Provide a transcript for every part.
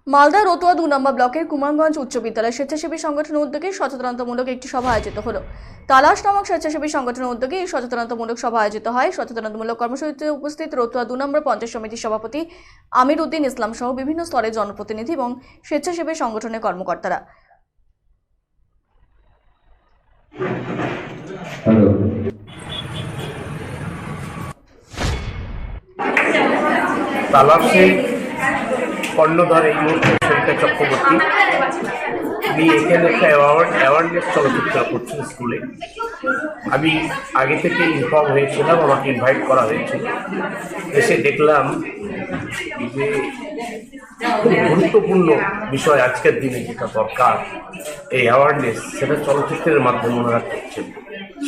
মালদা রতুয়া 2 নম্বর ব্লকের কুমারগঞ্জ উচ্চ বিদ্যালয় স্বেচ্ছাসেবী সংগঠনের উদ্যোগে সচেতনতামূলক একটি সভা আয়োজিত হলো। তালাশ নামক স্বেচ্ছাসেবী সংগঠনের উদ্যোগে এই সচেতনতামূলক সভা আয়োজিত হয়। সচেতনতামূলক কর্মসূচিতে উপস্থিত রতুয়া 2 নম্বর পঞ্চায়েত সমিতির সভাপতি আমির উদ্দিন ইসলাম সহ বিভিন্ন স্তরের জনপ্রতিনিধি এবং স্বেচ্ছাসেবী সংগঠনের কর্মকর্তারা। তালাশে কর্ণধার এই মুহূর্তে সরিতা চক্রবর্তী। আমি এখানে একটা অ্যাওয়ারনেস চলচ্চিত্র করছি স্কুলে। আমি আগে থেকে ইনফর্ম হয়েছিলাম, আমাকে ইনভাইট করা হয়েছিল। এসে দেখলাম যে খুব গুরুত্বপূর্ণ বিষয় আজকের দিনে যেটা দরকার, এই অ্যাওয়ারনেস, সেটা চলচ্চিত্রের মাধ্যমে ওনারা করছেন।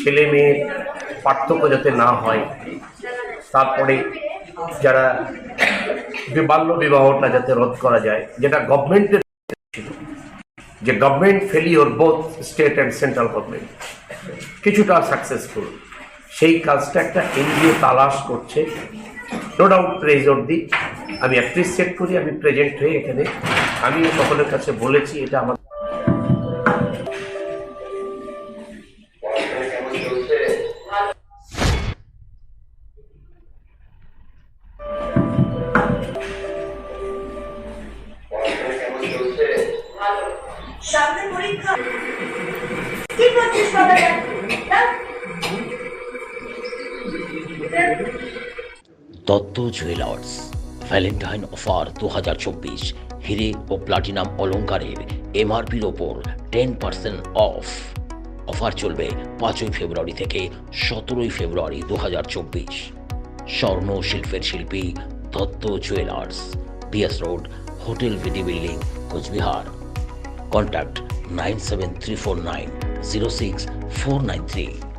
ছেলে মেয়ের পার্থক্য যাতে না হয়, তারপরে যারা বাল্য বিবাহটা যাতে রোধ করা যায়, যেটা গভর্নমেন্টের ছিল, যে government failure both state and central government কিছুটা সাকসেসফুল, সেই কাজটা একটা এনজিও তালাশ করছে। নো ডাউট প্রেজর দি, আমি অ্যাপ্রিসিয়েট করি। আমি প্রেজেন্ট হয়ে এখানে আমি সকলের কাছে বলেছি এটা আমার সামনে পরীক্ষা কি করছিস বাবা? দত্ত জুয়েলার্স ভ্যালেন্টাইন অফার 2024 হিরে ও প্লাটিনাম অলংকারের এমআরপির ওপর 10% অফ। অফার চলবে 5 ফেব্রুয়ারি থেকে 17 ফেব্রুয়ারি 2024। স্বর্ণ শিল্পের শিল্পী Dutta jewellers, BS road, hotel VD building, Coochbehar. Contact 97349 06493।